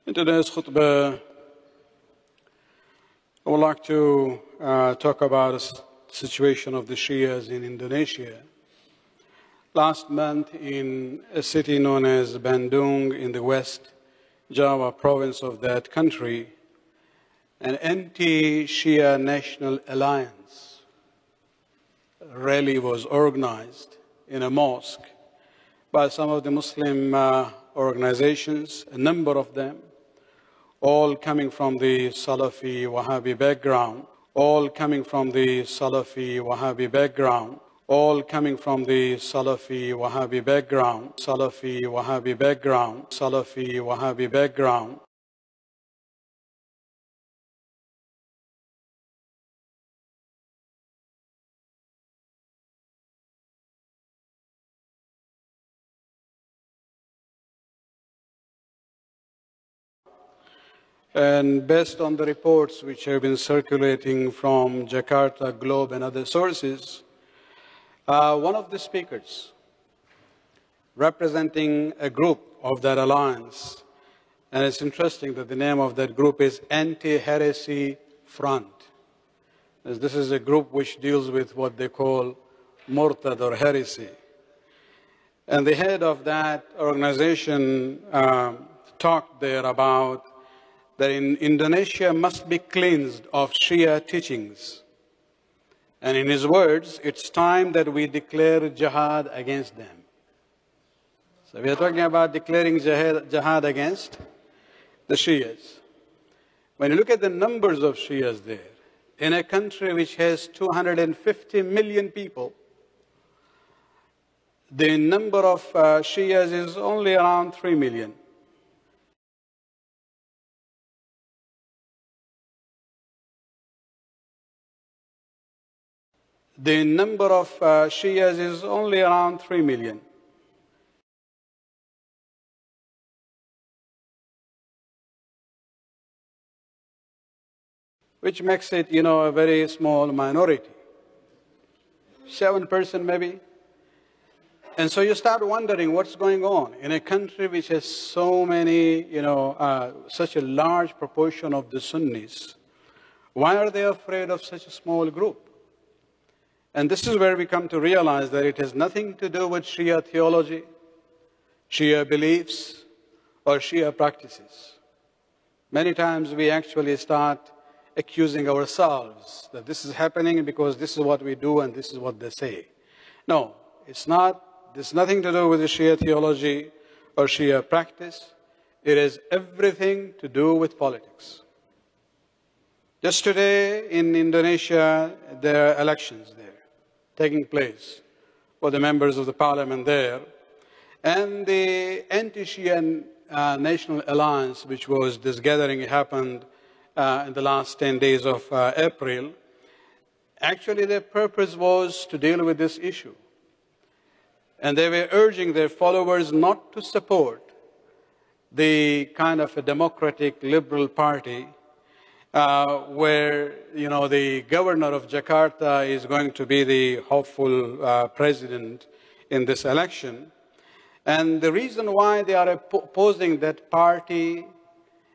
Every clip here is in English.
In today's khutbah, I would like to talk about the situation of the Shias in Indonesia. Last month, in a city known as Bandung in the West Java province of that country, an anti-Shia national alliance rally was organized in a mosque by some of the Muslim organizations, a number of them, all coming from the Salafi Wahhabi background, all coming from the Salafi Wahhabi background, all coming from the Salafi Wahhabi background, Salafi Wahhabi background, Salafi Wahhabi background. And based on the reports which have been circulating from Jakarta, Globe, and other sources, one of the speakers representing a group of that alliance, and it's interesting that the name of that group is Anti-Heresy Front. As this is a group which deals with what they call murtad or heresy. And the head of that organization talked there about that in Indonesia must be cleansed of Shia teachings. And in his words, it's time that we declare jihad against them. So we are talking about declaring jihad against the Shias. When you look at the numbers of Shias there, in a country which has 250 million people, the number of Shias is only around 3 million. The number of Shias is only around 3 million. Which makes it, a very small minority. 7% maybe. And so you start wondering what's going on in a country which has so many, such a large proportion of the Sunnis. Why are they afraid of such a small group? And this is where we come to realize that it has nothing to do with Shia theology, Shia beliefs, or Shia practices. Many times we actually start accusing ourselves that this is happening because this is what we do and this is what they say. No, it's not. There's nothing to do with the Shia theology or Shia practice. It has everything to do with politics. Just today in Indonesia, there are elections there taking place for the members of the parliament there. And the anti-Shia National Alliance, which was this gathering, happened in the last 10 days of April. Actually, their purpose was to deal with this issue. And they were urging their followers not to support the kind of a democratic liberal party where, the governor of Jakarta is going to be the hopeful president in this election. And the reason why they are opposing that party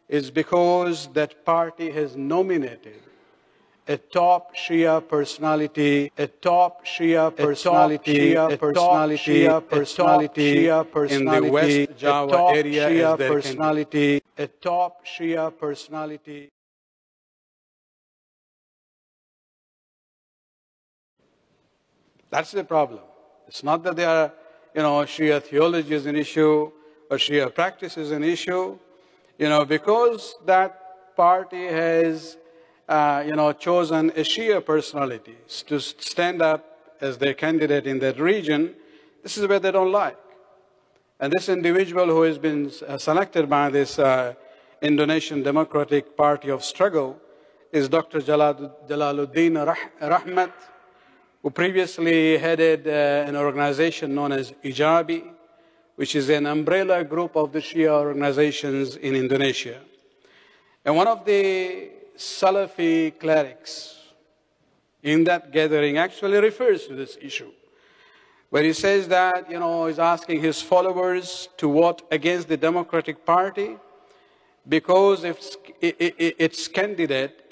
is because that party has nominated a top Shia personality, in the West Java area as their candidate. A top Shia personality. That's the problem. It's not that there are, Shia theology is an issue or Shia practice is an issue, because that party has, chosen a Shia personality to stand up as their candidate in that region. This is where they don't like. And this individual who has been selected by this Indonesian Democratic Party of Struggle is Dr. Jalaludin Rakhmat, who previously headed an organization known as Ijabi, which is an umbrella group of the Shia organizations in Indonesia. And one of the Salafi clerics in that gathering actually refers to this issue, where he says that, he's asking his followers to vote against the Democratic Party because if its candidate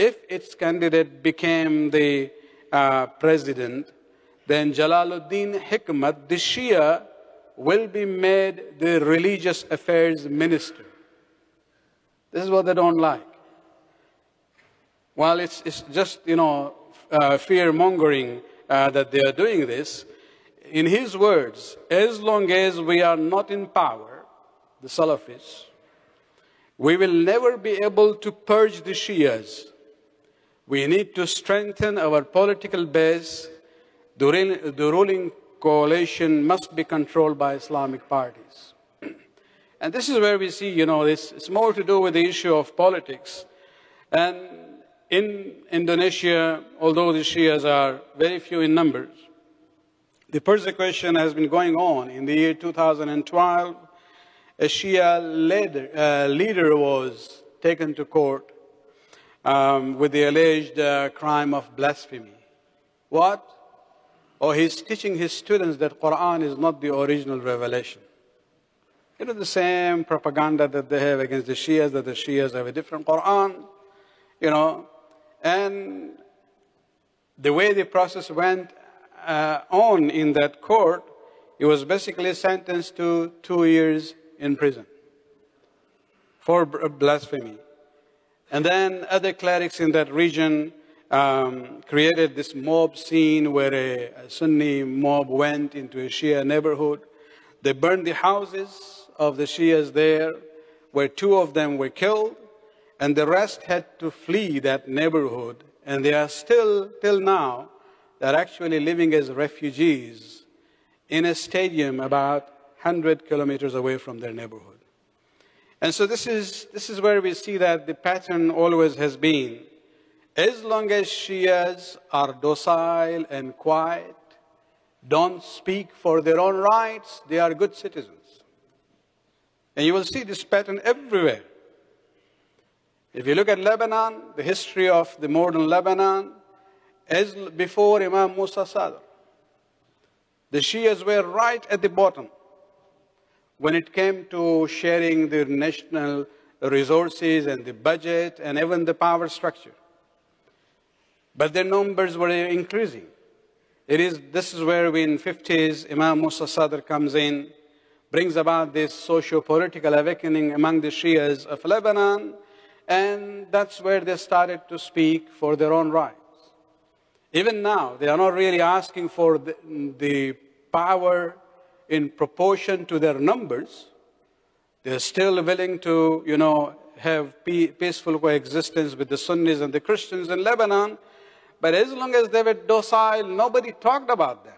became the president, then Jalaludin Rakhmat, the Shia, will be made the religious affairs minister. This is what they don't like. While it's just, fear-mongering that they are doing this, in his words, as long as we are not in power, the Salafis, we will never be able to purge the Shias. We need to strengthen our political base. The ruling coalition must be controlled by Islamic parties. And this is where we see, it's more to do with the issue of politics. And in Indonesia, although the Shias are very few in numbers, the persecution has been going on. In the year 2012, a Shia leader was taken to court with the alleged crime of blasphemy. What? Oh, he's teaching his students that Quran is not the original revelation. The same propaganda that they have against the Shias, that the Shias have a different Quran, and the way the process went on in that court, he was basically sentenced to 2 years in prison for blasphemy. And then other clerics in that region created this mob scene where a Sunni mob went into a Shia neighborhood. They burned the houses of the Shias there, where 2 of them were killed, and the rest had to flee that neighborhood. And they are still, till now, they're actually living as refugees in a stadium about 100 kilometers away from their neighborhood. And so this is where we see that the pattern always has been, as long as Shias are docile and quiet, don't speak for their own rights, they are good citizens. And you will see this pattern everywhere. If you look at Lebanon, the history of the modern Lebanon, as before Imam Musa Sadr, the Shias were right at the bottom when it came to sharing the national resources and the budget and even the power structure. But their numbers were increasing. This is where in the 50s, Imam Musa Sadr comes in, brings about this socio-political awakening among the Shias of Lebanon, and that's where they started to speak for their own rights. Even now, they are not really asking for the power in proportion to their numbers. They're still willing to, have peaceful coexistence with the Sunnis and the Christians in Lebanon. But as long as they were docile, nobody talked about them.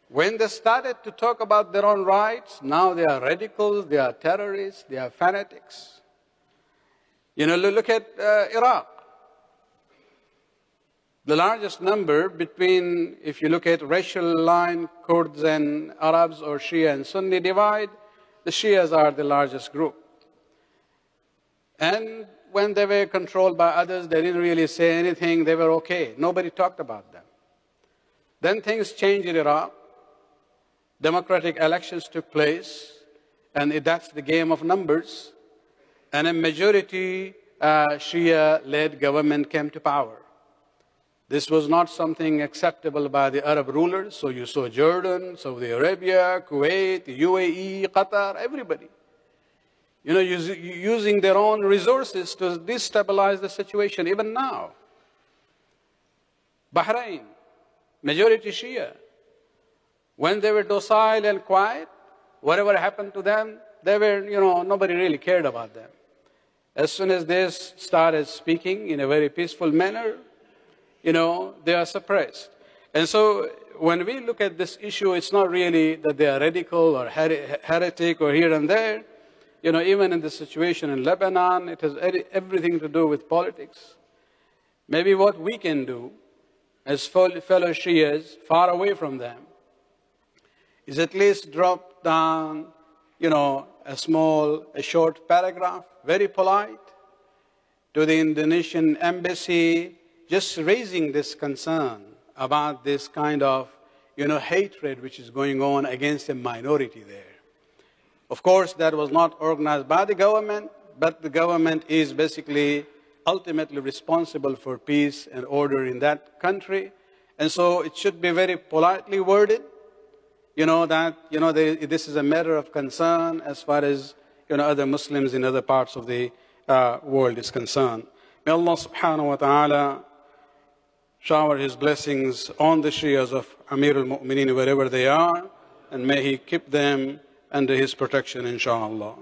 When they started to talk about their own rights, now they are radicals, they are terrorists, they are fanatics. Look at Iraq. The largest number between, if you look at racial line, Kurds and Arabs, or Shia and Sunni divide, the Shias are the largest group. And when they were controlled by others, they didn't really say anything, they were okay. Nobody talked about them. Then things changed in Iraq. Democratic elections took place, and that's the game of numbers. And a majority Shia-led government came to power. This was not something acceptable by the Arab rulers, so you saw Jordan, Saudi Arabia, Kuwait, UAE, Qatar, everybody. Using their own resources to destabilize the situation, even now. Bahrain, majority Shia. When they were docile and quiet, whatever happened to them, they were, nobody really cared about them. As soon as they started speaking in a very peaceful manner, they are suppressed. And so when we look at this issue, it's not really that they are radical or heretic or here and there. Even in the situation in Lebanon, it has everything to do with politics. Maybe what we can do as fellow Shias, far away from them, is at least drop down, a short paragraph, very polite, to the Indonesian embassy, just raising this concern about this kind of, hatred which is going on against a minority there. Of course, that was not organized by the government, but the government is basically ultimately responsible for peace and order in that country. And so it should be very politely worded, this is a matter of concern as far as, other Muslims in other parts of the world is concerned. May Allah subhanahu wa ta'ala shower His blessings on the Shias of Amir al-Mu'mineen wherever they are, and may He keep them under His protection, inshaAllah.